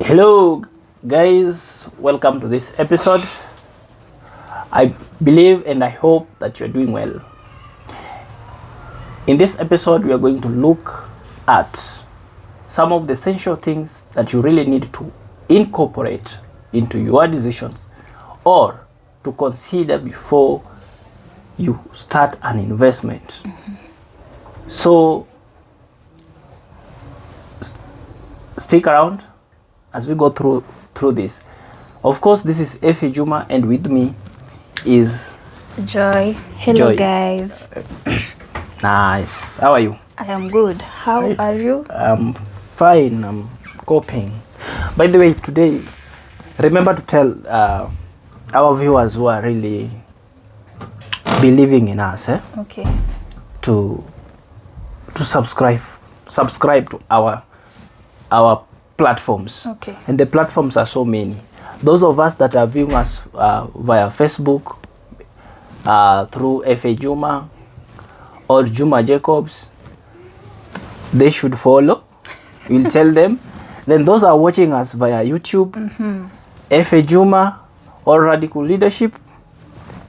Hello guys, welcome to this episode. I believe and I hope that you're doing well. In this episode we are going to look at some of the essential things that you really need to incorporate into your decisions or to consider before you start an investment. So stick around as we go through this. Of course, this is Efe Juma, and with me is Joy. Hello Joy. Guys. Nice. How are you? I am good. How are you? I'm fine. I'm coping. By the way, today, remember to tell our viewers who are really believing in us, Okay. to subscribe to our platforms. Okay. And the platforms are so many. Those of us that are viewing us via Facebook, through Efe Juma or Juma Jacobs, they should follow. We'll tell them. Then those are watching us via YouTube, Efe Juma or Radical Leadership,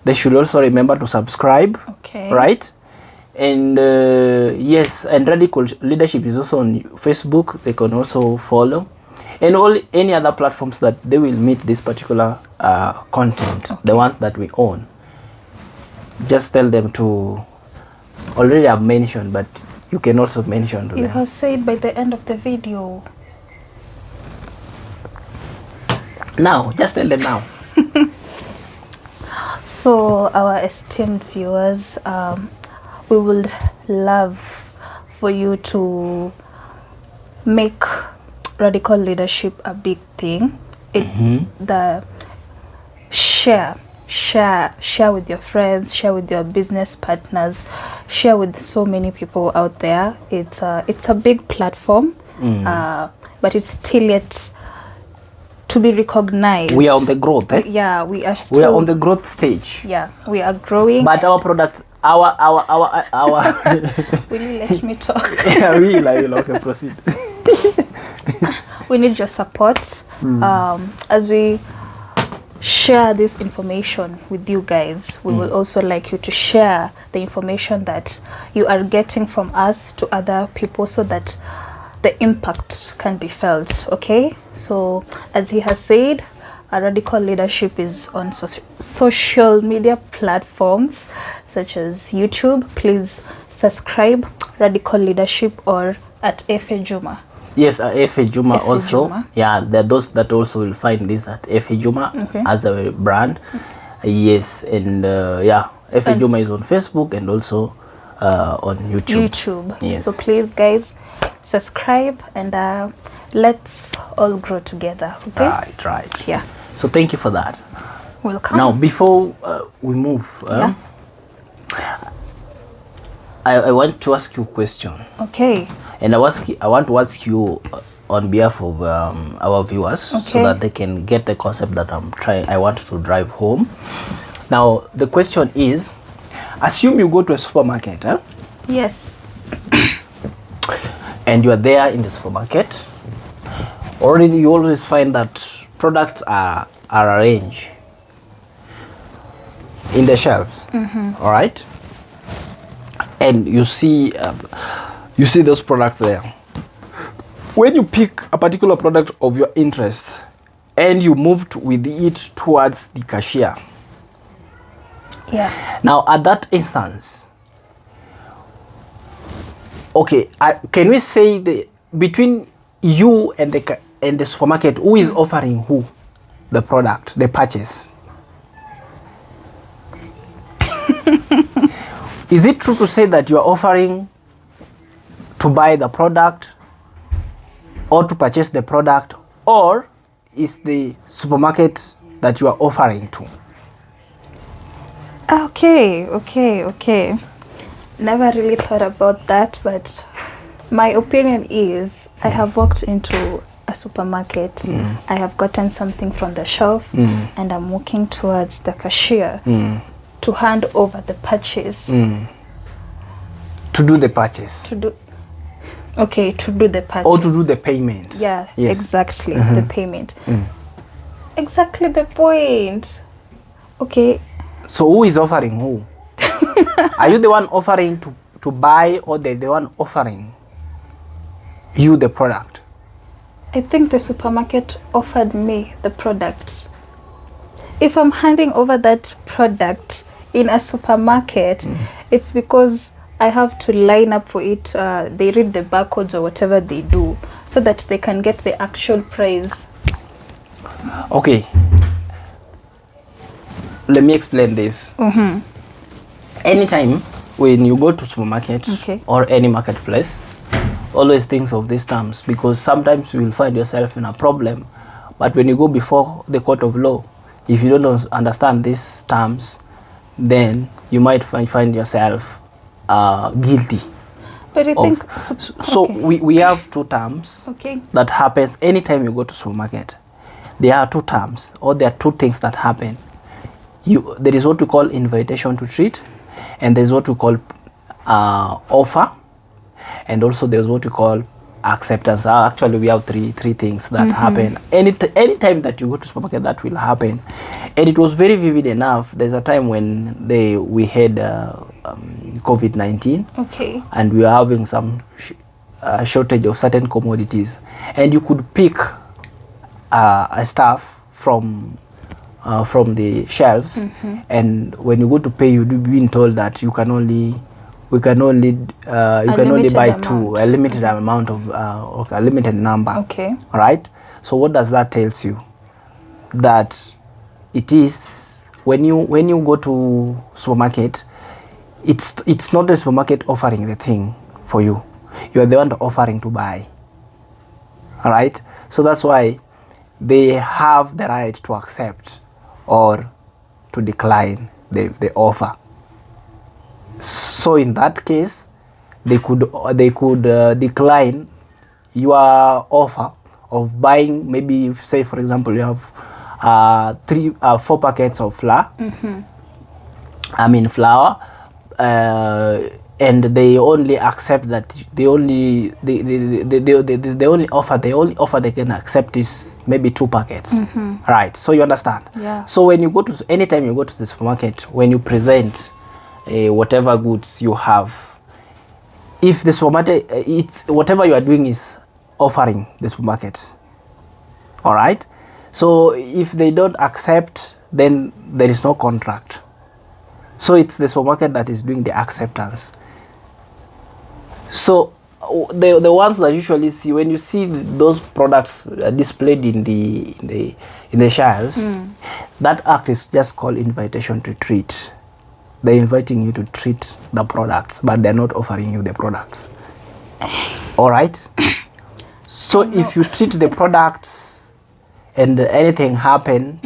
they should also remember to subscribe. Okay. Right? And yes, and Radical Leadership is also on Facebook. They can also follow, and any other platforms that they will meet this particular content, the ones that we own. Just tell them to. Already I've mentioned, but you can also mention to You them. have said by the end of the video. Now, just tell them now. So our esteemed viewers, we would love for you to make radical leadership a big thing. The share with your friends, share with your business partners, share with so many people out there. It's a big platform, but it's still yet to be recognized. We are on the growth. Yeah, we are still. We are on the growth stage. Yeah, we are growing. But our products, our. Will you let me talk? Yeah, we will. Okay, proceed. We need your support as we share this information with you guys. We will also like you to share the information that you are getting from us to other people so that the impact can be felt. Okay, so as he has said, our Radical Leadership is on social media platforms such as YouTube. Please subscribe Radical Leadership or at Efe Juma. Yes, Efe Juma Efe also. Juma. Yeah, there are those that also will find this at Efe Juma as a brand. Yes, and yeah, Efe Juma is on Facebook and also on YouTube. Yes. So please guys, subscribe and let's all grow together. Okay. Right. Yeah. So thank you for that. Welcome. Now, before we move, I want to ask you a question. Okay. And I want to ask you on behalf of our viewers, so that they can get the concept that I want to drive home. Now, the question is, assume you go to a supermarket, Yes. and you are there in the supermarket. Already, you always find that products are arranged in the shelves. All right, and you see those products there. When you pick a particular product of your interest and you moved with it towards the cashier. Yeah. Now, at that instance, okay, can we say between you and the supermarket, who is offering who the product, the purchase? Is it true to say that you are offering to buy the product or to purchase the product, or is the supermarket that you are offering to? Okay. Never really thought about that, but my opinion is I have walked into a supermarket, I have gotten something from the shelf, and I'm walking towards the cashier to hand over the purchase. To do the purchase. Okay, to do the purchase. or to do the payment. Yeah, Yes. exactly. The payment. Exactly the point. Okay. So who is offering who? Are you the one offering to buy, or the one offering you the product? I think the supermarket offered me the product. If I'm handing over that product in a supermarket, it's because I have to line up for it. They read the barcodes or whatever they do so that they can get the actual price. Okay. Let me explain this. Anytime when you go to supermarket Okay. or any marketplace, always think of these terms, because sometimes you will find yourself in a problem. But when you go before the court of law, if you don't understand these terms, then you might find yourself guilty. But I think So okay. we have two terms Okay. that happens anytime you go to supermarket. There are two terms, or there are two things that happen. There is what we call invitation to treat, and there's what we call offer, and also there's what we call acceptance. Actually, we have three things that happen anytime that you go to supermarket. That will happen, and it was very vivid enough. There's a time when we had COVID-19, Okay. and we were having some shortage of certain commodities, and you could pick a stuff from the shelves, and when you go to pay, you'll be being told that you can only buy a limited amount of a limited number. Okay. Right. So what does that tells you? That it is when you go to supermarket, it's not the supermarket offering the thing for you. You are the one offering to buy. All right. So that's why they have the right to accept or to decline the offer. So in that case, they could decline your offer of buying. Maybe say, for example, you have 4 packets of flour. Flour, and they only accept that the only offer they can accept is maybe 2 packets. Right. So you understand. Yeah. So when you go to anytime you go to the supermarket, when you present whatever goods you have, if the supermarket, it's whatever you are doing is offering the supermarket. All right. So if they don't accept, then there is no contract. So it's the supermarket that is doing the acceptance. So the ones that usually see, when you see those products displayed in the shelves, that act is just called invitation to treat. They're inviting you to treat the products, but they're not offering you the products. All right. So if you treat the products and anything happen,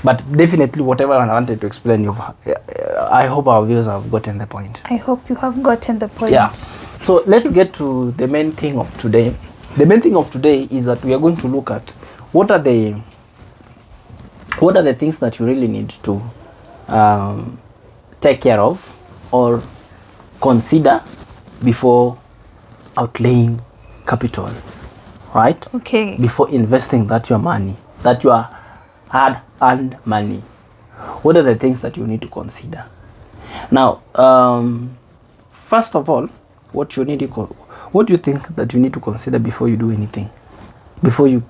but definitely whatever I wanted to explain, I hope our viewers have gotten the point. I hope you have gotten the point. Yeah. So let's get to the main thing of today. The main thing of today is that we are going to look at what are the things that you really need to take care of or consider before outlaying capital, right? Okay. Before investing your money, that your hard-earned money. What are the things that you need to consider? Now, first of all, what do you think that you need to consider before you do anything, before you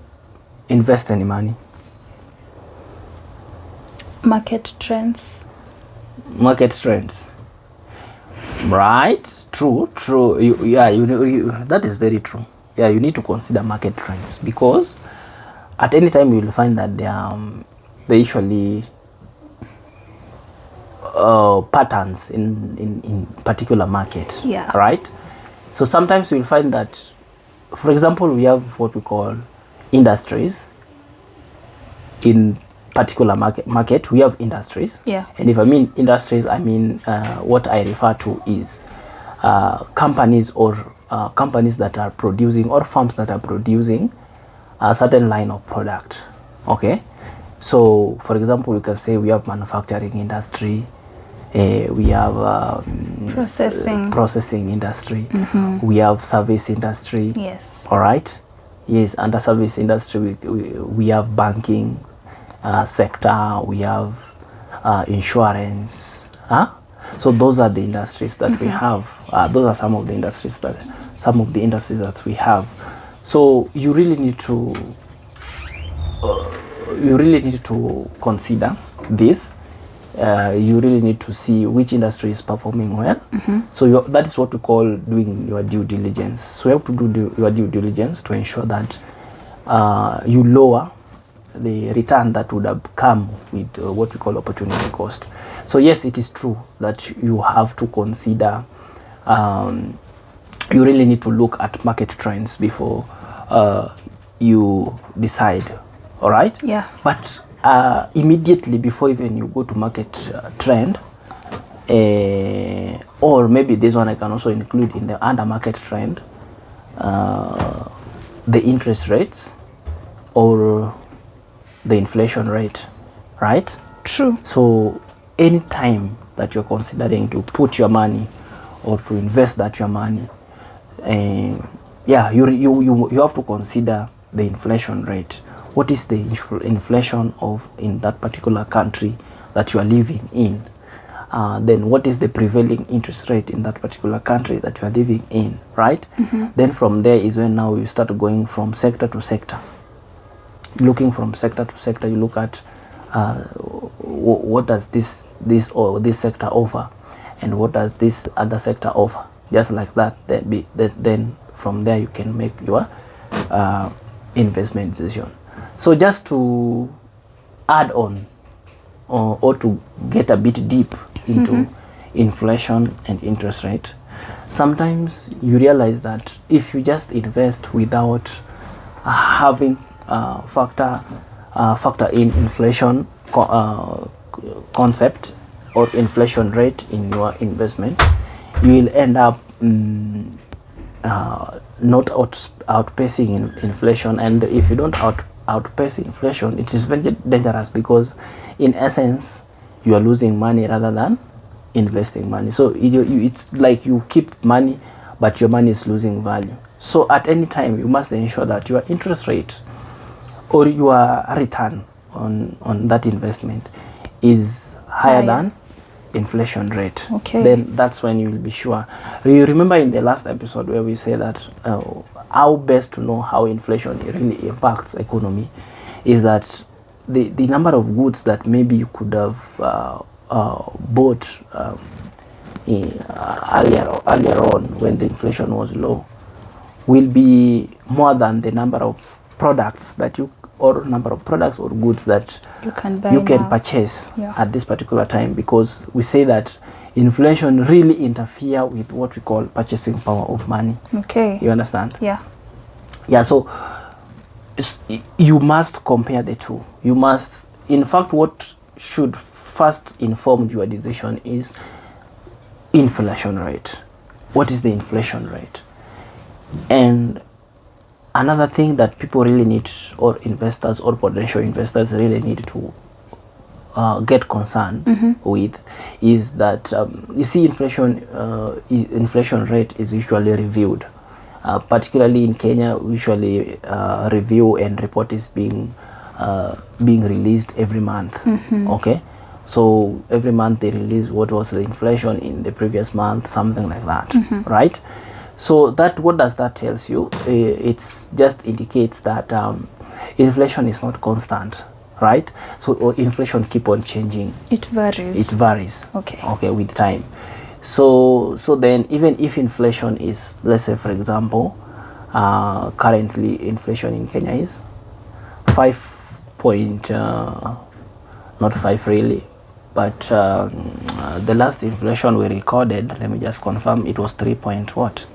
invest any money? Market trends. Right. True. That is very true. Yeah, you need to consider market trends, because at any time you will find that they usually patterns in particular market. Yeah. Right. So sometimes you will find that, for example, we have what we call industries. In particular market, we have industries. Yeah. And if I mean industries, I mean what I refer to is companies or companies that are producing, or firms that are producing a certain line of product. Okay. So for example, you can say we have manufacturing industry, We have processing industry. We have service industry. Yes. All right. Yes, under service industry we have banking sector. We have insurance. So those are the industries that we have. Those are some of the industries that we have. So you really need to consider this. You really need to see which industry is performing well. So that is what we call doing your due diligence. So you have to do your due diligence to ensure that you lower the return that would have come with what we call opportunity cost. So yes, it is true that you have to consider, you really need to look at market trends before you decide. All right? Yeah. But immediately before even you go to market trend, or maybe this one I can also include in the under market trend, the interest rates or the inflation rate, right? True. So any time that you're considering to put your money or to invest that your money, you have to consider the inflation rate. What is the inflation in that particular country that you are living in? Then what is the prevailing interest rate in that particular country that you are living in, right? Then from there is when now you start going from sector to sector. Looking from sector to sector, you look at what does this sector offer, and what does this other sector offer. Just like that, then from there you can make your investment decision. So just to add on, or to get a bit deep into inflation and interest rate, sometimes you realize that if you just invest without having factor in inflation concept or inflation rate in your investment, you will end up not outpacing inflation. And if you don't outpace inflation, it is very dangerous, because in essence you are losing money rather than investing money. So it's like you keep money, but your money is losing value. So at any time you must ensure that your interest rate or your return on that investment is higher than inflation rate. Okay. Then that's when you will be sure. You remember in the last episode where we say that how best to know how inflation really impacts economy is that the number of goods that maybe you could have bought earlier on when the inflation was low will be more than the number of products that or goods that you can purchase at this particular time, because we say that inflation really interfere with what we call purchasing power of money. Okay. You understand? Yeah. Yeah, so you must compare the two. You must, in fact, what should first inform your decision is inflation rate. What is the inflation rate? And another thing that people really need, or investors or potential investors really need to get concerned with, is that you see inflation rate is usually reviewed. Particularly in Kenya, usually review and report is being released every month. Okay, so every month they release what was the inflation in the previous month, something like that, right? So what does that tells you? It just indicates that inflation is not constant, right? So inflation keep on changing. It varies. Okay, with time. So then even if inflation is, let's say for example, currently inflation in Kenya is 5.5 really, but the last inflation we recorded, let me just confirm, it was 3 point what?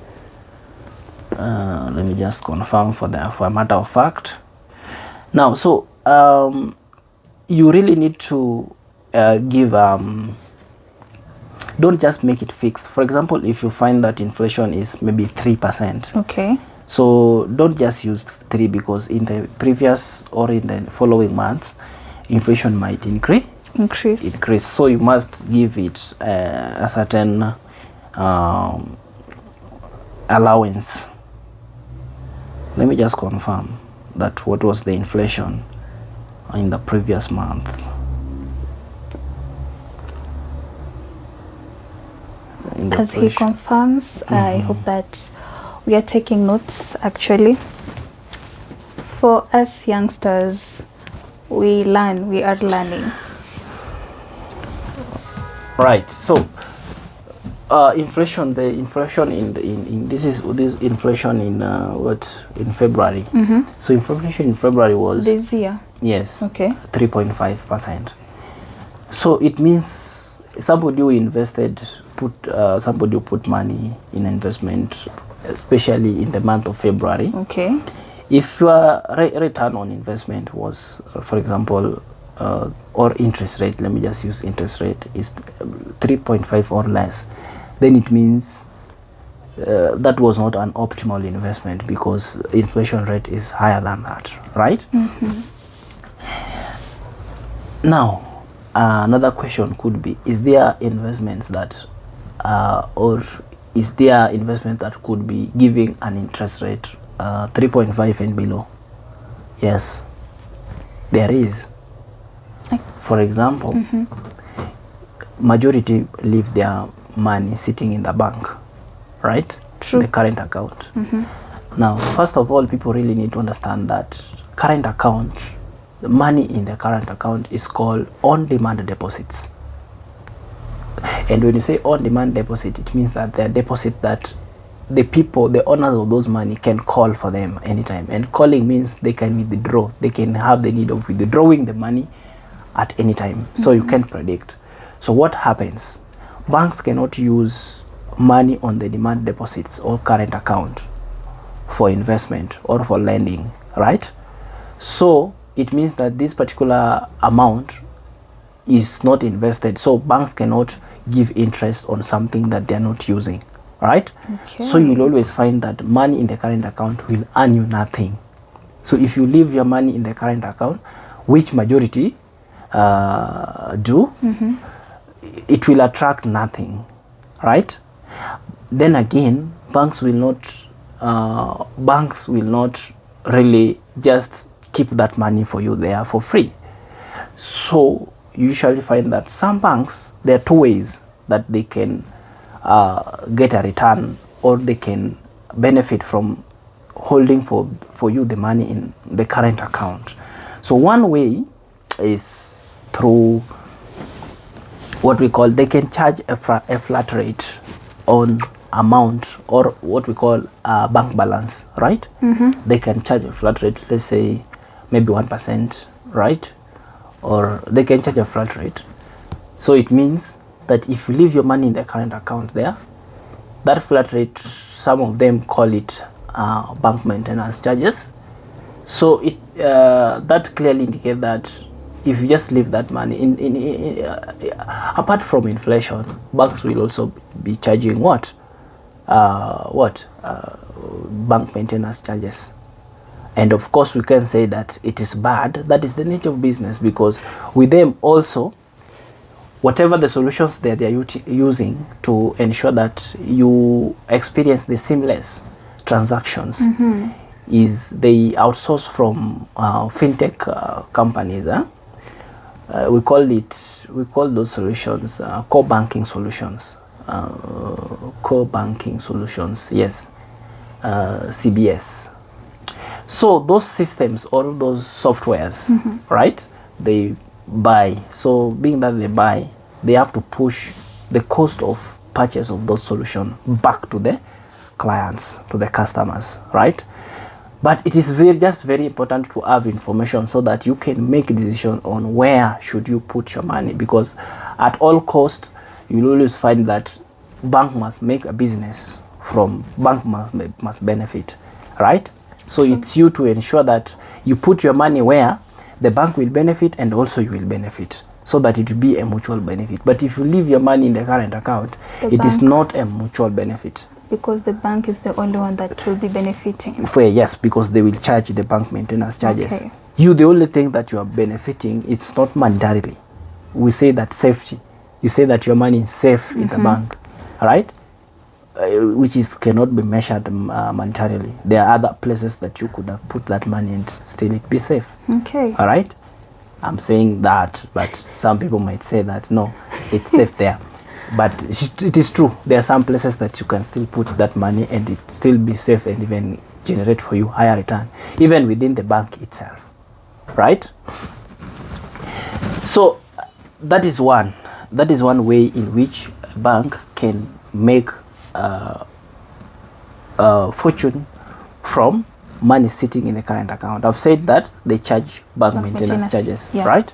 Let me just confirm for a matter of fact. Now, so you really need to give don't just make it fixed. For example, if you find that inflation is maybe 3%, okay, so don't just use 3, because in the previous or in the following months inflation might increase. increase. So you must give it a certain allowance. Let me just confirm that what was the inflation in the previous month. As he confirms, I hope that we are taking notes. Actually, for us youngsters, we are learning. Right. So inflation, the inflation in this inflation in in February. So inflation in February was this year. Yes. Okay. 3.5%. So it means somebody who invested somebody who put money in investment, especially in the month of February. Okay. If your return on investment was, for example, or interest rate, let me just use interest rate, is 3.5 or less, then it means that was not an optimal investment because inflation rate is higher than that, right? Now, another question could be, is there investments that or is there investment that could be giving an interest rate 3.5 and below? Yes, there is. For example, majority leave their money sitting in the bank, right? True. The current account. Now, first of all, people really need to understand that current account, the money in the current account is called on-demand deposits. And when you say on-demand deposit, it means that they're deposit that the people, the owners of those money, can call for them anytime. And calling means they can withdraw. They can have the need of withdrawing the money at any time. So you can't predict. So what happens? Banks cannot use money on the demand deposits or current account for investment or for lending, right? So it means that this particular amount is not invested. So banks cannot give interest on something that they're not using, right? Okay. So you'll always find that money in the current account will earn you nothing. So if you leave your money in the current account, which majority do, it will attract nothing, right? Then again, banks will not really just keep that money for you there for free. So you usually find that some banks, there are two ways that they can get a return, or they can benefit from holding for you the money in the current account. So one way is through what we call, they can charge a flat rate on amount, or what we call bank balance, right? They can charge a flat rate, let's say maybe 1%, right? Or they can charge a flat rate. So it means that if you leave your money in the current account there, that flat rate, some of them call it bank maintenance charges. So it that clearly indicates that if you just leave that money apart from inflation, banks will also be charging bank maintenance charges. And of course we can say that it is bad. That is the nature of business, because with them also, whatever the solutions that they are using to ensure that you experience the seamless transactions, is they outsource from fintech companies. We call those solutions core banking solutions. Yes, CBS. So those systems or those softwares, right, they buy. So being that they buy, they have to push the cost of purchase of those solutions back to the clients, to the customers, right? But it is very important to have information so that you can make a decision on where should you put your money, because at all costs you'll always find that bank must make a business from, bank must benefit, right? So it's you to ensure that you put your money where the bank will benefit and also you will benefit, so that it will be a mutual benefit. But if you leave your money in the current account, it is not a mutual benefit. Because the bank is the only one that will be benefiting. Yes, because they will charge the bank maintenance charges. Okay. You, the only thing that you are benefiting, it's not monetarily. we say that safety. You say that your money is safe in the bank, right? Which is cannot be measured monetarily. There are other places that you could have put that money and still it be safe. Okay. All right. I'm saying that, but some people might say that no, it's safe there. But it is true. There are some places that you can still put that money and it still be safe and even generate for you higher return, even within the bank itself, right? So that is one way in which a bank can make fortune from money sitting in the current account. I've said that they charge bank maintenance charges, right?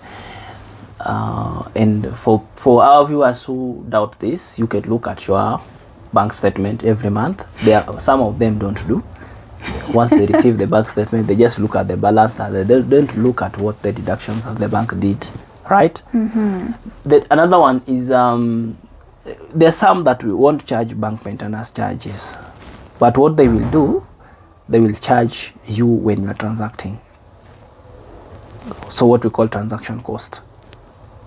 And for our viewers who doubt this, you can look at your bank statement every month. Some of them don't do. Once they receive the bank statement, they just look at the balance and they don't look at what the deductions of the bank did, right? Another one is there's some that we won't charge bank maintenance charges, but what they will do, they will charge you when you are transacting. So what we call transaction cost,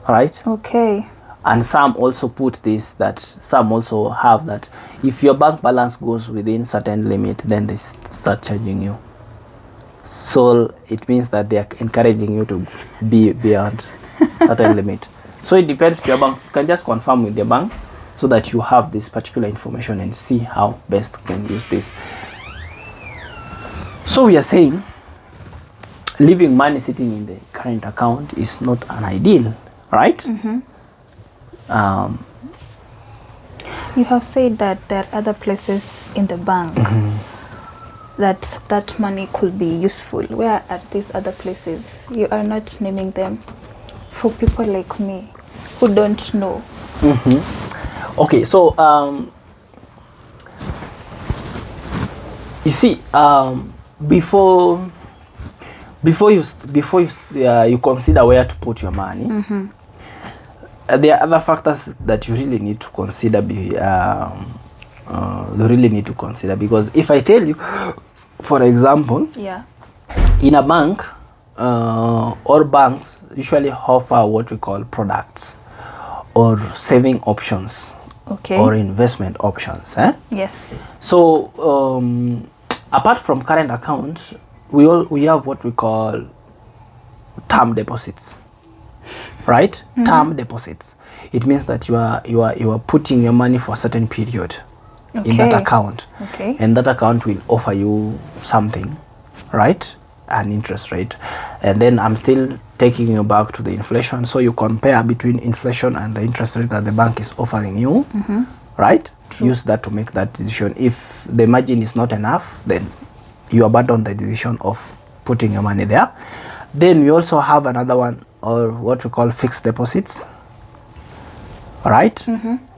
right? Okay. And some also put this, that some also have that if your bank balance goes within certain limit, then they start charging you. So it means that they are encouraging you to be beyond certain limit. So it depends to your bank. You can just confirm with your bank so that you have this particular information and see how best you can use this. So we are saying leaving money sitting in the current account is not an ideal, right? You have said that there are other places in the bank that money could be useful. Where are these other places? You are not naming them for people like me who don't know. Okay, so you see, before you consider where to put your money, there are other factors that you really need to consider. Because if I tell you, for example, in a bank, all banks usually offer what we call products or saving options, or investment options. Yes. So apart from current accounts, we have what we call term deposits, right? Term deposits. It means that you are putting your money for a certain period in that account, and that account will offer you something, right? An interest rate. And then I'm still taking you back to the inflation. So you compare between inflation and the interest rate that the bank is offering you, right? True. Use that to make that decision. If the margin is not enough, then you abandon the decision of putting your money there. Then we also have another one, or what we call fixed deposits, right?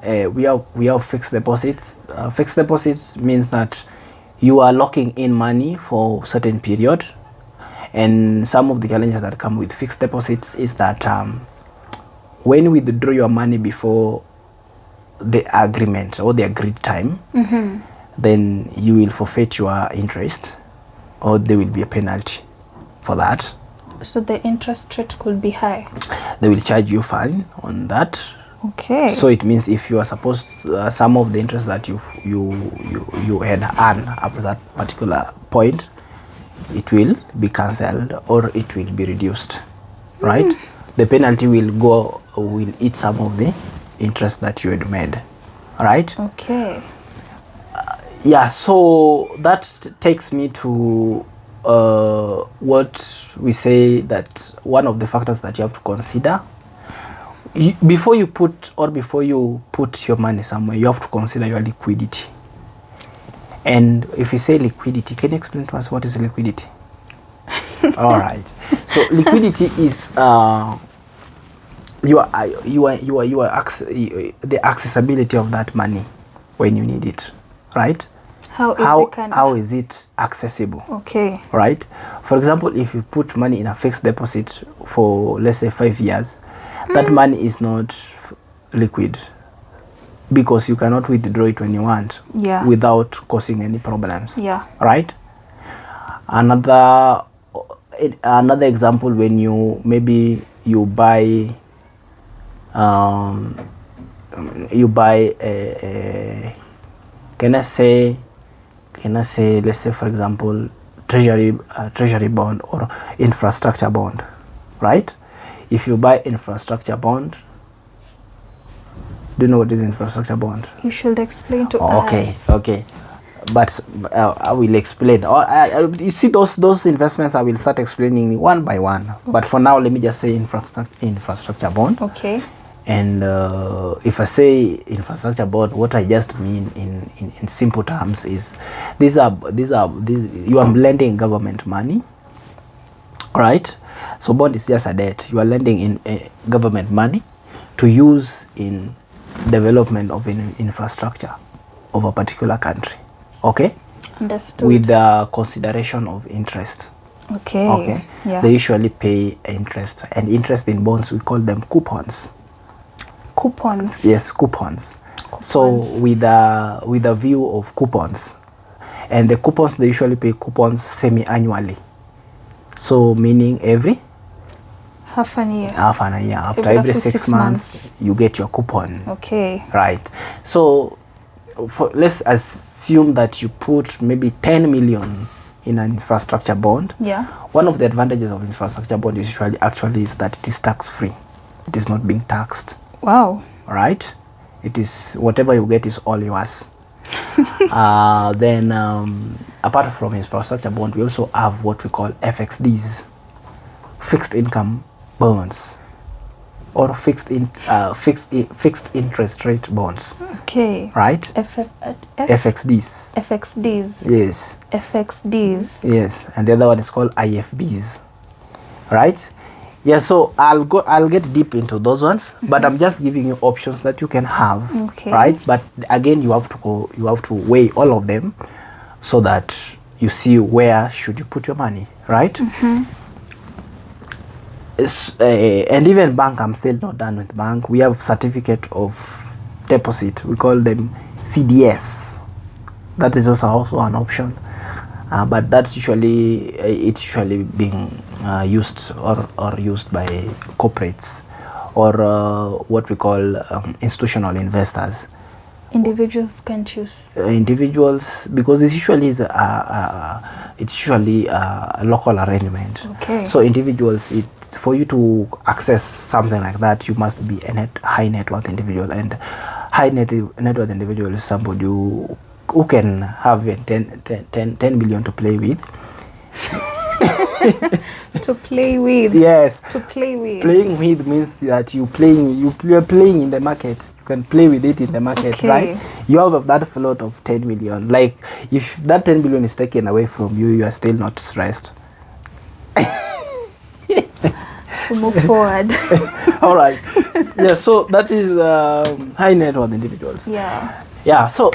We have fixed deposits. Fixed deposits means that you are locking in money for a certain period. And some of the challenges that come with fixed deposits is that when you withdraw your money before the agreement or the agreed time, then you will forfeit your interest, or there will be a penalty for that. So the interest rate could be high. They will charge you fine on that. Okay. So it means if you are supposed some of the interest that you had earned up to that particular point, it will be cancelled or it will be reduced, right? The penalty will eat some of the interest that you had made, right? Okay. So that takes me to what we say that one of the factors that you have to consider before you put your money somewhere, you have to consider your liquidity. And if you say liquidity, can you explain to us what is liquidity? All right. So liquidity is the accessibility of that money when you need it, right? How is it accessible? Okay. Right. For example, if you put money in a fixed deposit for, let's say, 5 years, that money is not liquid, because you cannot withdraw it when you want, without causing any problems. Right. Another example, when you buy you buy a can I say, let's say for example, treasury bond or infrastructure bond, right? If you buy infrastructure bond, do you know what is infrastructure bond? You should explain to us. Okay, but I will explain. Or you see those investments, I will start explaining one by one. Okay. But for now, let me just say infrastructure bond. Okay. And if I say infrastructure bond, what I just mean in simple terms is these are you are lending government money, right? So bond is just a debt. You are lending in government money to use in development of an infrastructure of a particular country. Okay. Understood. With the consideration of interest. Okay. Okay. Yeah. They usually pay interest, and interest in bonds we call them coupons. Coupons. Yes, coupons. So with a view of coupons, and the coupons, they usually pay coupons semi-annually. So meaning every half an year. After every 6 months, you get your coupon. Okay. Right. So let's assume that you put maybe 10 million in an infrastructure bond. Yeah. One of the advantages of infrastructure bond is is that it is tax free. It is not being taxed. Wow. Right? It is whatever you get is all yours. Then apart from infrastructure bond, we also have what we call FXDs, fixed income bonds, or fixed interest rate bonds. Okay. Right? FXDs. Yes. FXDs. Yes, and the other one is called IFBs. Right? Yeah, so I'll get deep into those ones, but I'm just giving you options that you can have. Okay. Right? But again, you have to weigh all of them so that you see where should you put your money, right? And even bank, I'm still not done with bank. We have certificate of deposit. We call them CDS. That is also an option. But that's usually being used or used by corporates or what we call institutional investors. Individuals can't use. Individuals, because it's usually a local arrangement. Okay. So individuals, for you to access something like that, you must be a high net worth individual, and high net worth individual is somebody who can have 10 million to play with. To play with. Yes. To play with. Playing with means that you are playing in the market. You can play with it in the market, okay. Right? You have that float of 10 million. Like if that 10 million is taken away from you, you are still not stressed. We move forward. All right. Yeah. So that is high net worth individuals. Yeah. Yeah. So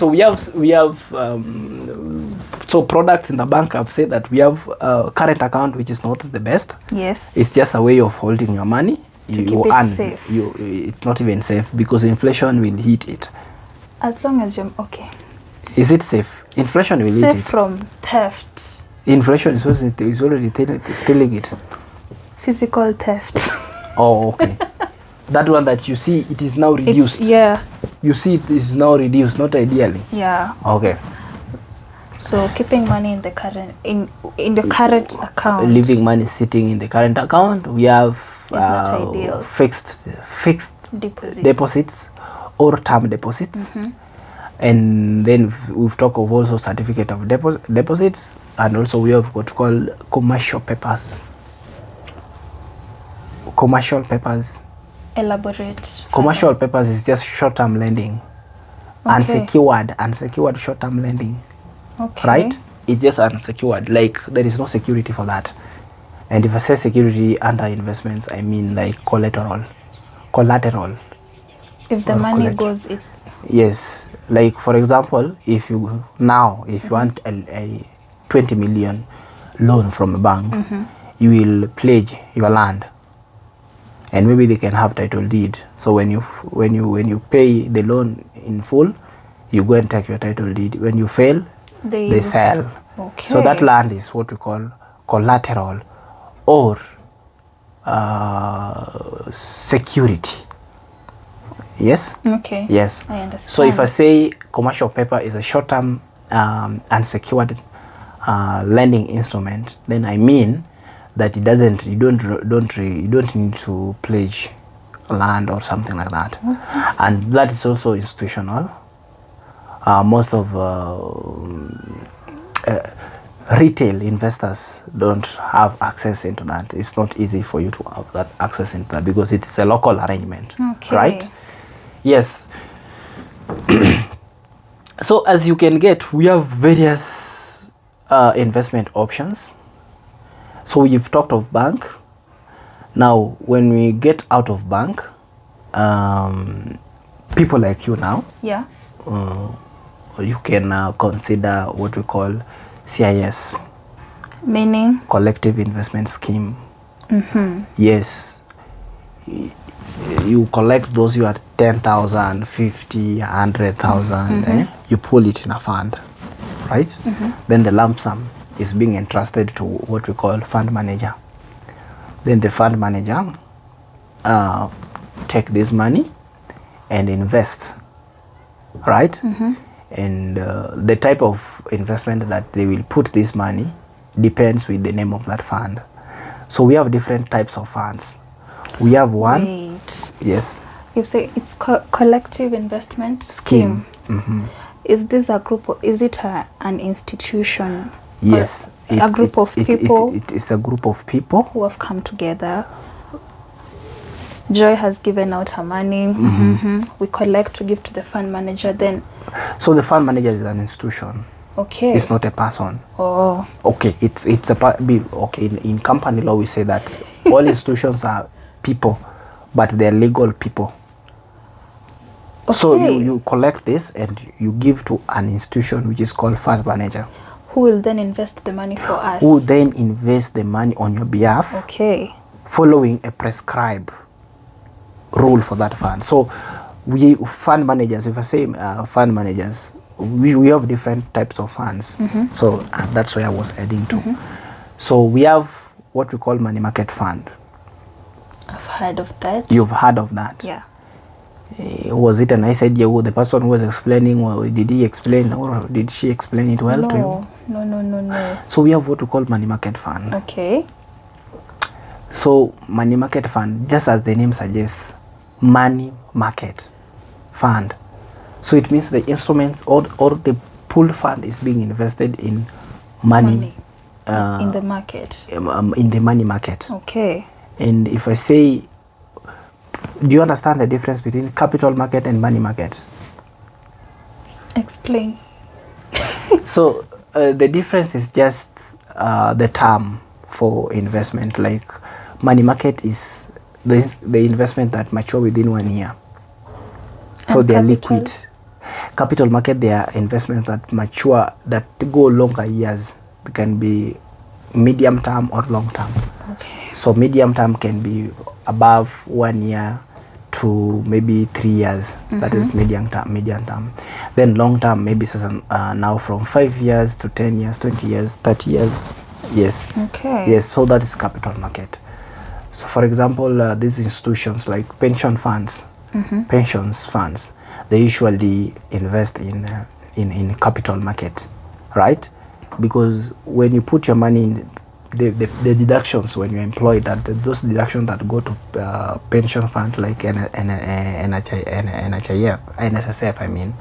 we have so products in the bank. I've said that we have current account, which is not the best. Yes. It's just a way of holding your money. To keep it safe. It's not even safe because inflation will hit it. As long as you're okay. Is it safe? Inflation will hit it. Safe from theft. Inflation is already stealing it. Physical theft. Oh, okay. That one that you see, it is now reduced. Yeah. You see, it is now reduced, not ideally. Yeah. Okay. So keeping money in the current in the current account. Leaving money sitting in the current account. We have not ideal. fixed deposits or term deposits. And then we've talked of also certificate of deposits, and also we have what called commercial papers. Commercial papers. Elaborate. Commercial papers is just short-term lending. Okay. Unsecured short-term lending. Okay. Right? It's just unsecured. Like there is no security for that. And if I say security under investments, I mean like collateral. If the money goes, it. Yes. Like for example, if you want a 20 million loan from a bank, you will pledge your land, and maybe they can have title deed. So when you pay the loan in full, you go and take your title deed. When you fail, they sell. Okay. So that land is what we call collateral, or security. Yes? Okay. Yes. I understand. So if I say commercial paper is a short-term unsecured lending instrument, then I mean that it doesn't, you don't need to pledge land or something like that. And that is also institutional. Most of retail investors don't have access into that. It's not easy for you to have that access into that because it is a local arrangement. Okay. Right? Yes. So as you can get, we have various investment options. So you've talked of bank. Now, when we get out of bank, people like you now, Yeah. you can consider what we call CIS, Meaning? collective investment scheme. Yes, you collect those you are 10,000, 50, 100,000, you pull it in a fund, right? Then the lump sum is being entrusted to what we call fund manager. Then the fund manager take this money and invest, right? And the type of investment that they will put this money depends with the name of that fund. So we have different types of funds. We have one. Wait. Yes. You say it's collective investment scheme. Is this a group? Is it an institution? Yes. A group of people. It is a group of people who have come together. Joy has given out her money. We collect to give to the fund manager. Then. So the fund manager is an institution. Okay. It's not a person. Oh. Okay. It's a okay. In company law, we say that all institutions are people, but they're legal people. Okay. So you collect this and you give to an institution which is called fund manager. Who will then invest the money for us? Who then invest the money on your behalf. Okay. Following a prescribed rule for that fund. So we fund managers, if I say fund managers, we have different types of funds. So that's where I was heading to. So we have what we call money market fund. I've heard of that. You've heard of that? Yeah. Was it a nice idea? The person who was explaining, or did he explain, or did she explain it well to you? No. So we have what we call money market fund. Okay. So money market fund, just as the name suggests, money market fund. So it means the instruments or the pool fund is being invested in money. In the market. In the money market. Okay. And if I say, do you understand the difference between capital market and money market? Explain. So the difference is just the term for investment. Like money market is the investment that mature within 1 year. So they are liquid. Capital market, they are investments that mature, that go longer years. They can be medium term or long term. Okay. So medium term can be above 1 year to maybe 3 years. That is medium term. Then long term, maybe now from 5 years to 10 years, 20 years, 30 years. Yes. Okay. Yes. So that is capital market. So for example, these institutions like pension funds, pensions funds, they usually invest in capital market, right? Because when you put your money in, the deductions when you employ that, those deductions that go to pension fund like NSSF, I mean,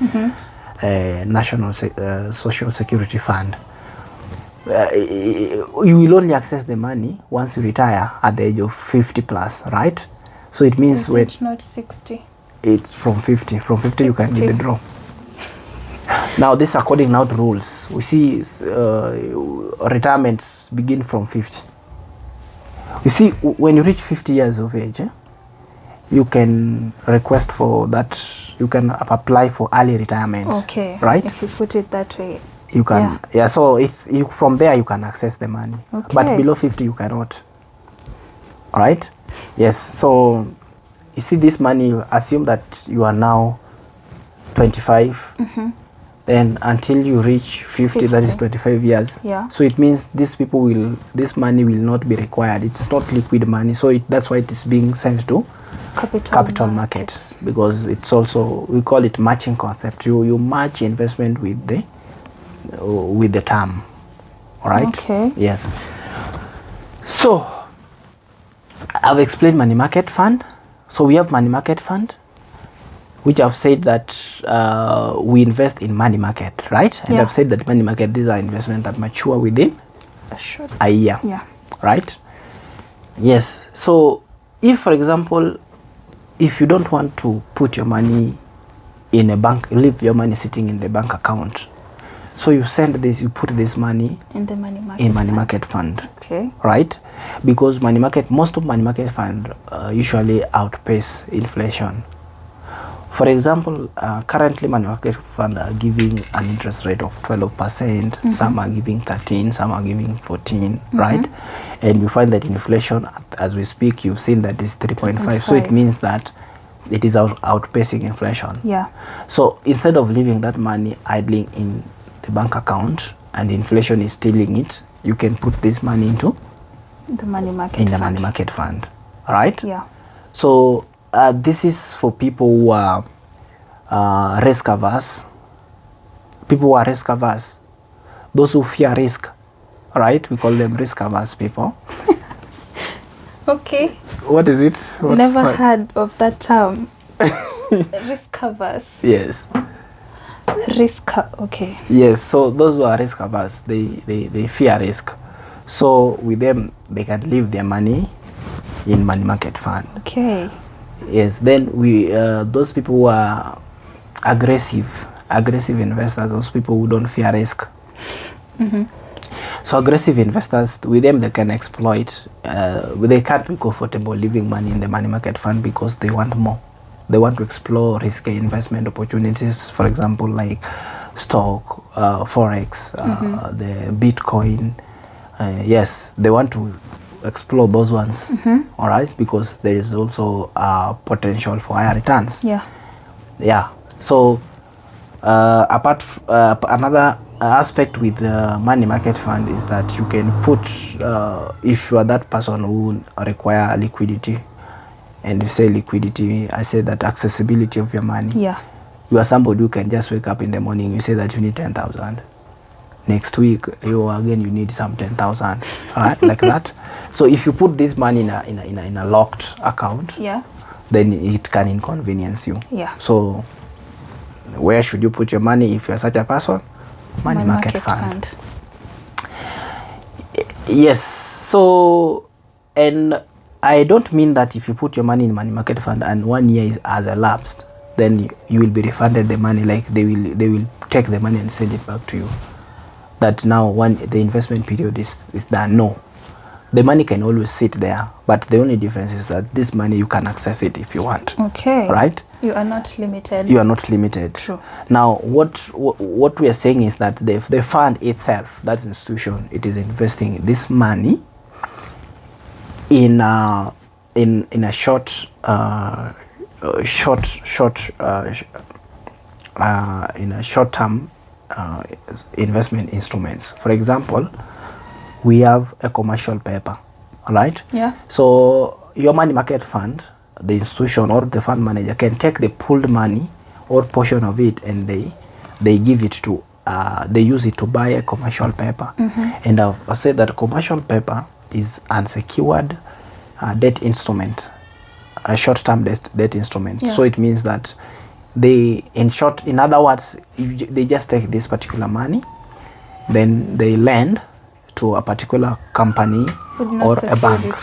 National Social Security Fund, you will only access the money once you retire at the age of 50 plus, right? So it means when it's not 60. It's from 50. From 50 60. you can withdraw. Now this according now to rules. We see retirements begin from 50. You see, when you reach 50 years of age, you can request for that. You can apply for early retirement. Okay. Right? If you put it that way. You can. Yeah. So it's from there you can access the money. Okay. But below 50 you cannot. All right? Yes. So you see this money. Assume that you are now 25. then until you reach 50, that is 25 years. Yeah. So it means this money will not be required. It's not liquid money, so that's why it is being sent to capital markets, because it's also, we call it matching concept. You match investment with the term. All right. Okay. Yes. So I've explained money market fund. So we have money market fund, which I've said that we invest in money market, right? And I've said that money market, these are investments that mature within a year. Yeah. Right? Yes. So if, for example, if you don't want to put your money in a bank, leave your money sitting in the bank account, so you you put this money in the money market fund. Okay. Right? Because most of money market fund usually outpace inflation. For example, currently money market fund are giving an interest rate of 12%. Some are giving 13, some are giving 14, right? And you find that inflation, as we speak, you've seen that is 3.5. So it means that it is outpacing inflation. Yeah. So instead of leaving that money idling in the bank account and inflation is stealing it, you can put this money into the money market fund. Right? Yeah. So this is for people who are risk averse. People who are risk averse. Those who fear risk, right? We call them risk averse people. Okay. What is it? Never heard of that term. Risk averse. Yes. Okay. Yes. So those who are risk averse, they fear risk. So with them, they can leave their money in money market fund. Okay. Yes. Then those people who are aggressive investors, those people who don't fear risk. So aggressive investors, with them they can exploit. They can't be comfortable leaving money in the money market fund because they want more. They want to explore risky investment opportunities, for example, like stock, forex, the Bitcoin. Yes, they want to explore those ones. All right, because there is also potential for higher returns. Yeah. So another aspect with the money market fund is that you can put, if you are that person who require liquidity, and you say liquidity, I say that accessibility of your money. Yeah. You are somebody who can just wake up in the morning, you say that you need 10,000. Next week, you need some 10,000, right? Like that. So if you put this money in a locked account, then it can inconvenience you. So where should you put your money if you are such a person? Money market fund. Yes. So, and I don't mean that if you put your money in money market fund and 1 year has elapsed, then you will be refunded the money. Like they will take the money and send it back to you. That now the investment period is done. No, the money can always sit there, but the only difference is that this money you can access it if you want. Okay. Right? You are not limited. You are not limited. True. Now, what we are saying is that the fund itself, that institution, it is investing this money in a short term investment instruments. For example, we have a commercial paper, all right? Yeah. So your money market fund, the institution or the fund manager can take the pooled money or portion of it, and they give it to they use it to buy a commercial paper. And I've said that commercial paper is unsecured debt instrument, a short-term debt instrument. So it means that in other words, they just take this particular money, then they lend to a particular company or a bank.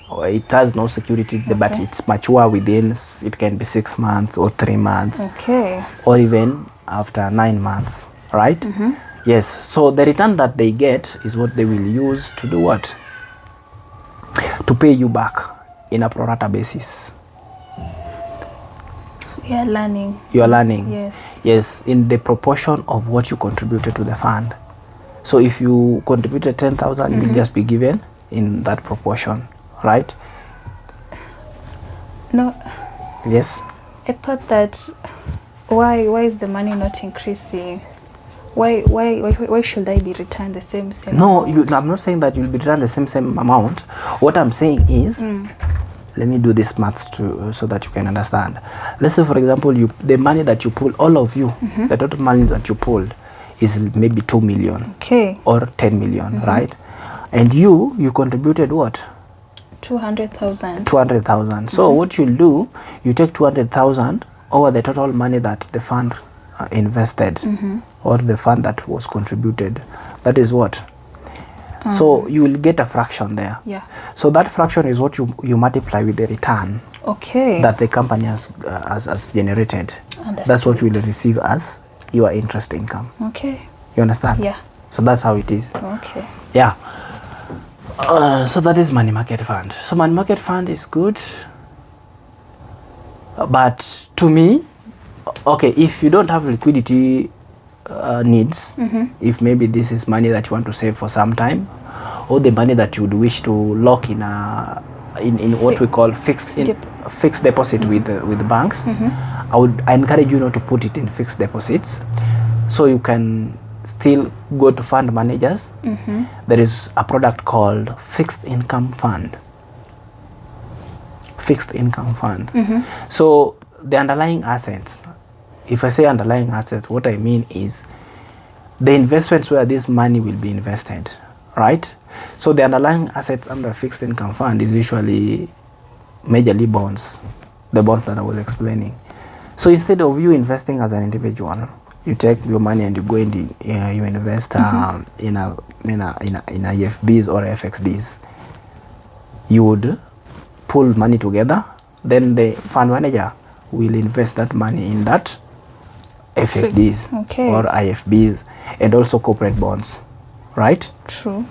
It has no security, but it's mature within, it can be 6 months or 3 months, or even after 9 months, right? Yes. So the return that they get is what they will use to do what? To pay you back in a pro rata basis. So you are learning. You are learning. Yes. Yes, in the proportion of what you contributed to the fund. So if you contributed 10,000, you will just be given in that proportion, right? No. Yes. I thought that why is the money not increasing? Why should I be returned the same No, amount? I'm not saying that you'll be returned the same amount. What I'm saying is, let me do this maths so that you can understand. Let's say, for example, the money that you pull, all of you, the total money that you pulled is maybe 2 million, Okay. or 10 million, right? And you contributed what? 200,000. 200,000. So what you'll do, you take 200,000 over the total money that the fund invested, or the fund that was contributed. That is what? So you will get a fraction there. Yeah. So that fraction is what you multiply with the return Okay. that the company has generated. Understood. That's what you will receive as your interest income. Okay. You understand? Yeah. So that's how it is. Okay. Yeah. So that is money market fund. So money market fund is good, but to me, okay, if you don't have liquidity needs, if maybe this is money that you want to save for some time, or the money that you would wish to lock in what we call fixed deposit with the banks, I encourage you not to put it in fixed deposits. So you can still go to fund managers. There is a product called fixed income fund. Fixed income fund. So the underlying assets, if I say underlying assets, what I mean is the investments where this money will be invested, right? So the underlying assets under fixed income fund is usually majorly bonds, the bonds that I was explaining. So instead of you investing as an individual, you take your money and you go and you invest in IFBs or FXDs. You would pull money together, then the fund manager will invest that money in that FXDs or IFBs, and also corporate bonds, right? True.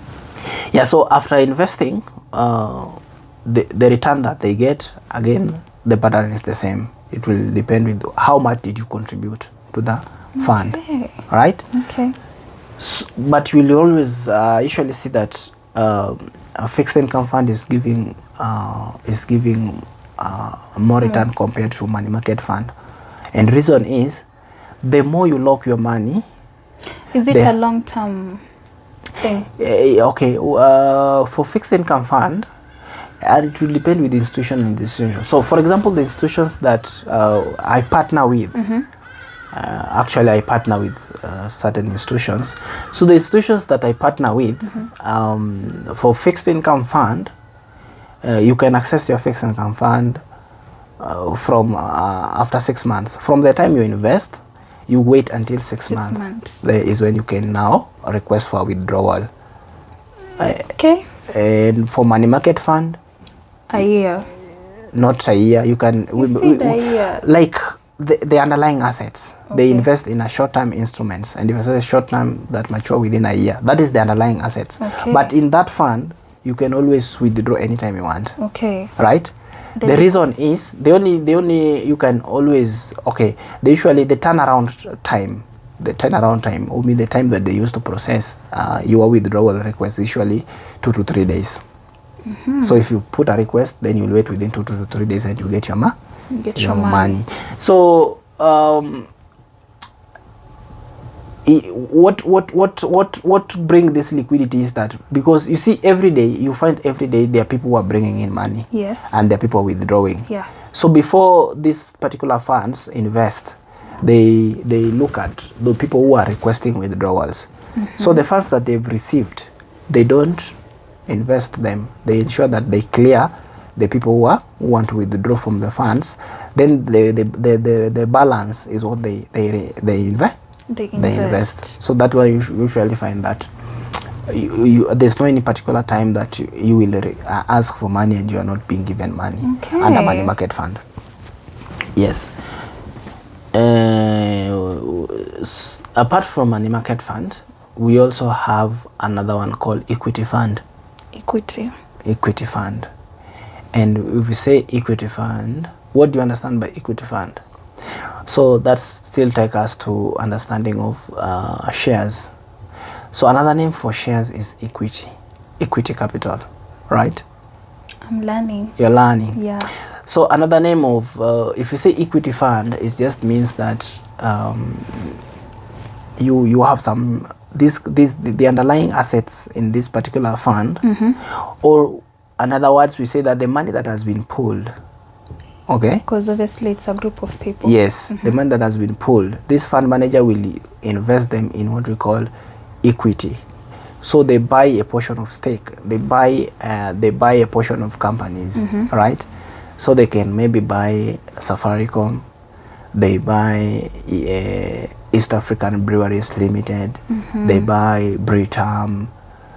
Yeah, so after investing, the return that they get, again, the pattern is the same. It will depend with how much did you contribute to the fund, right? Okay. But you will always usually see that a fixed income fund is giving more return compared to money market fund, and reason is the more you lock your money. Is it a long-term thing? Okay, for fixed income fund, it will depend with the institution and the institution. So, for example, the institutions that I partner with, actually I partner with certain institutions. So the institutions that I partner with, for fixed income fund, you can access your fixed income fund from after 6 months. From the time you invest, you wait until 6 months. There is when you can now request for withdrawal. Okay. And for money market fund, a year. Not a year. You can A year. Like the underlying assets. They invest in a short-term instruments, and if I say short-term that mature within a year, that is the underlying assets. But in that fund, you can always withdraw anytime you want. Right? The reason is the only you can always usually the turnaround time will be the time that they use to process your withdrawal request, usually 2 to 3 days. So if you put a request, then you'll wait within 2 to 3 days and you get your money. So what bring this liquidity is that, because you see every day there are people who are bringing in money, and there are people withdrawing. So before these particular funds invest, they look at the people who are requesting withdrawals. So the funds that they've received, they don't invest them. They ensure that they clear the people who want to withdraw from the funds. Then the balance is what they invest. So that's why you usually find that there's no any particular time that you will ask for money and you are not being given money under money market fund. Yes. Apart from money market fund, we also have another one called equity fund. Equity fund. And if we say equity fund, what do you understand by equity fund? So that still takes us to understanding of shares. So another name for shares is equity capital, right? I'm learning. You're learning. Yeah. So another name of if you say equity fund, it just means that you have some the underlying assets in this particular fund, or in other words, we say that the money that has been pulled. Okay. Because obviously it's a group of people. Yes, the money that has been pulled, this fund manager will invest them in what we call equity. So they buy a portion of stake. They buy a portion of companies, right? So they can maybe buy Safaricom. They buy East African Breweries Limited. They buy Britam.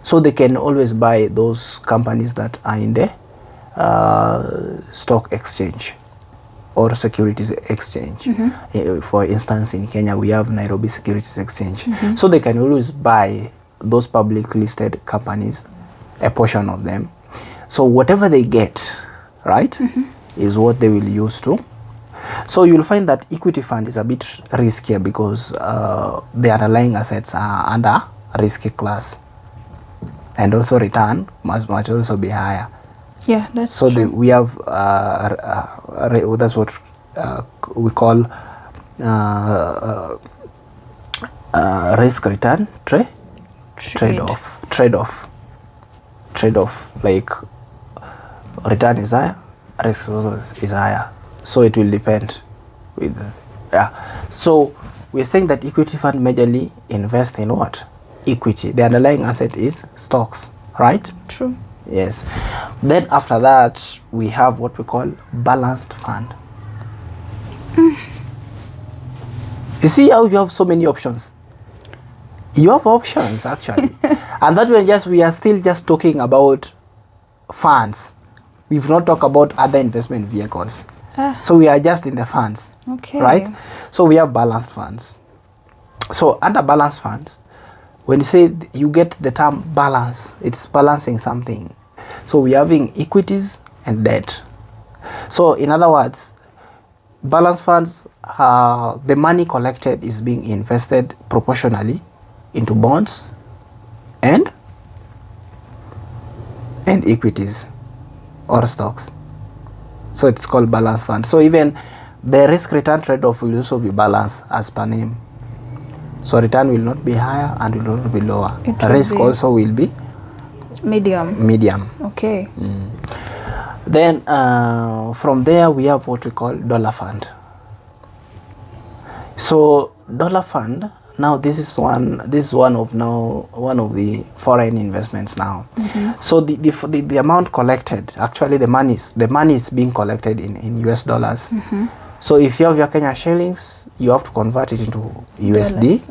So they can always buy those companies that are in the stock exchange or securities exchange. For instance, in Kenya, we have Nairobi Securities Exchange. So they can always buy those public listed companies, a portion of them. So whatever they get, right, is what they will use to. So you'll find that equity fund is a bit riskier because the underlying assets are under risky class, and also return must also be higher. Yeah, that's so true. We have that's what we call risk return trade-off. Like return is higher, risk is higher, so it will depend with so we're saying that equity fund majorly invest in what? Equity. The underlying asset is stocks, right? True. Yes. Then after that we have what we call balanced fund. You see how you have so many options? You have options actually. And that we are still just talking about funds. We've not talked about other investment vehicles. So we are just in the funds. Okay. Right? So we have balanced funds. So under balanced funds, when you say you get the term balance, it's balancing something. So we're having equities and debt. So in other words, balanced funds, the money collected is being invested proportionally into bonds and equities or stocks. So it's called balanced fund. So even the risk return trade-off will also be balanced as per name. So return will not be higher and will not be lower. Risk also will be medium. Okay. Then from there we have what we call dollar fund. So dollar fund, now this is one of the foreign investments now. So the amount collected, actually the money is being collected in US dollars. So if you have your Kenya shillings, you have to convert it into USD.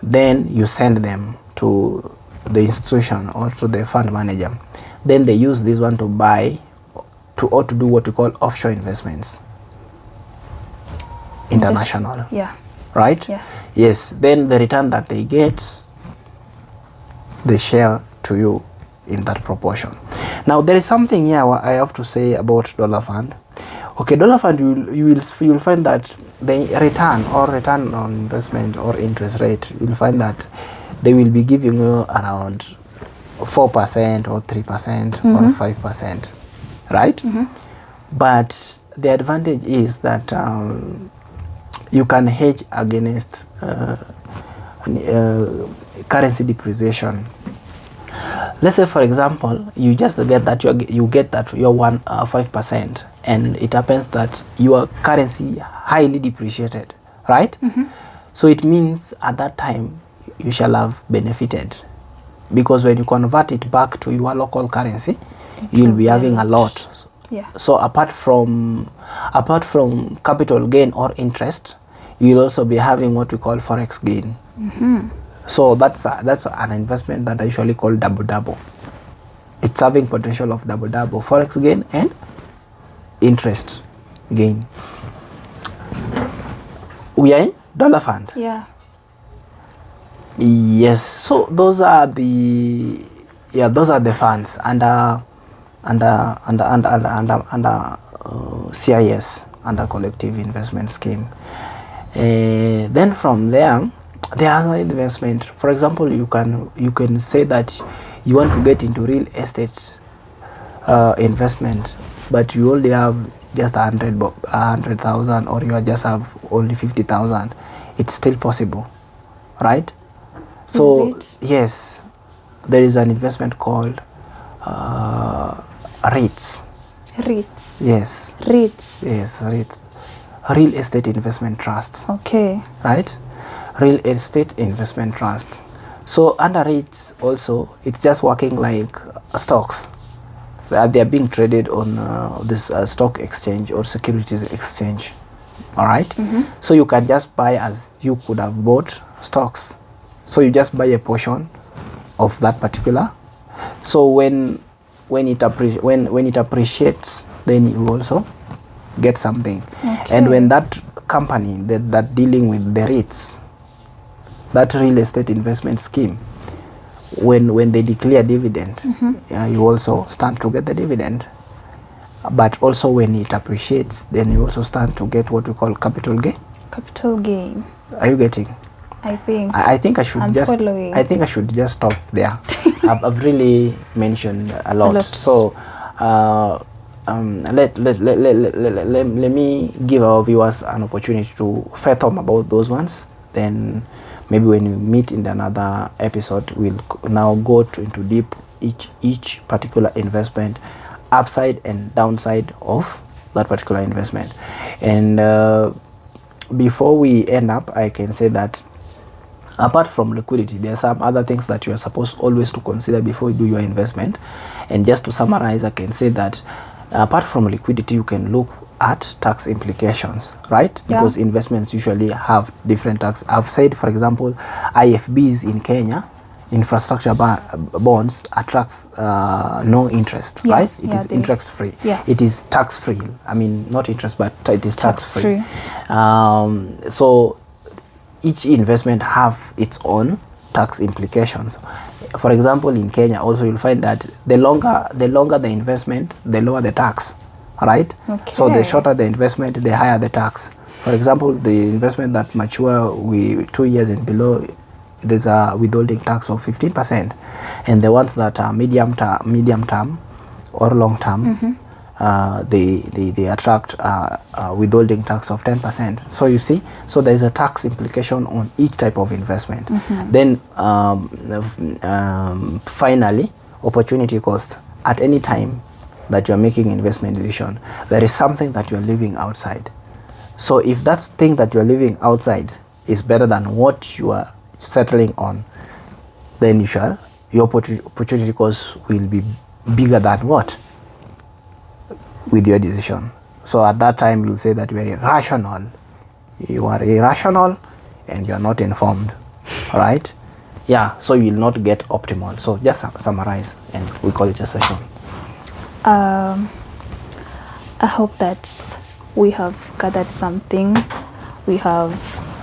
Then you send them to the institution or to the fund manager. Then they use this one to buy or to do what we call offshore investments. International. Yeah. Right? Yeah. Yes. Then the return that they get, they share to you in that proportion. Now there is something here I have to say about dollar fund. Okay, dollar fund, you'll find that the return on investment or interest rate, you'll find that they will be giving you around 4% or 3% or 5%, right? But the advantage is that you can hedge against currency depreciation. Let's say, for example, you just get that you're 5%, and it happens that your currency highly depreciated, right? So it means at that time you shall have benefited, because when you convert it back to your local currency, you'll be having a lot. Yeah. So apart from capital gain or interest, you'll also be having what we call forex gain. So that's an investment that I usually call double. It's having potential of double, forex gain and interest gain. We are in dollar fund. Yeah. Yes. So those are the funds under CIS, under collective investment scheme. Then from there are other investment. For example, you can say that you want to get into real estate investment, but you only have just 100,000, or you just have only 50,000. It's still possible. right? So Is it? yes, there is an investment called REITs. REITs. Yes, REITs. yes, REITs, real estate investment trusts, Okay. right? Real estate investment trust. So under REITs also, it's just working like stocks. So they are being traded on this stock exchange or securities exchange. All right. So you can just buy as you could have bought stocks. So you just buy a portion of that particular. So when it appreciates, then you also get something. And when that company that dealing with the REITs, that real estate investment scheme, when they declare dividend, you also stand to get the dividend. But also when it appreciates, then you also stand to get what we call capital gain. Capital gain. Are you getting? I think. I think I should I'm just. following. I think I should just stop there. I've really mentioned a lot. So let me give our viewers an opportunity to fathom about those ones. Then maybe when we meet in another episode, we'll now go into deep each particular investment, upside and downside of that particular investment. And before we end up, I can say that apart from liquidity, there are some other things that you are supposed always to consider before you do your investment. And just to summarize, I can say that apart from liquidity, you can look at tax implications, right? Because investments usually have different tax. I've said, for example, IFBs in Kenya, infrastructure bonds, attracts no interest, right? It is interest free. It is tax free. I mean, not interest, but it is tax free. So each investment have its own tax implications. For example, in Kenya also you'll find that the longer the investment, the lower the tax, right? So the shorter the investment, the higher the tax. For example, the investment that mature 2 years and below, there's a withholding tax of 15%, and the ones that are medium term or long term, they attract withholding tax of 10%. So you see, so there is a tax implication on each type of investment. Then finally, opportunity cost. At any time that you are making investment decision, there is something that you are leaving outside. So if that thing that you are leaving outside is better than what you are settling on, then your opportunity cost will be bigger than what with your decision. So at that time you'll say that you are irrational. You are irrational and you are not informed. All right? Yeah, so you will not get optimal. So just summarize and we call it a session. I hope that we have gathered something. We have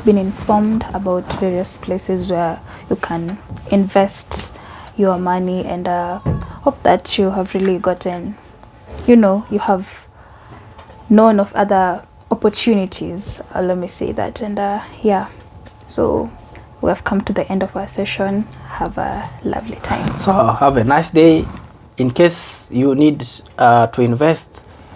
been informed about various places where you can invest your money, and hope that you have really gotten, you have known of other opportunities, let me say that. And so we have come to the end of our session. Have a lovely time. So have a nice day. In case you need to invest,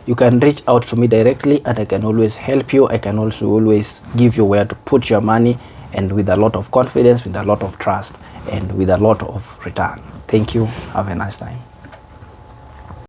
you can reach out to me directly and I can always help you. I can also always give you where to put your money, and with a lot of confidence, with a lot of trust, and with a lot of return. Thank you. Have a nice time.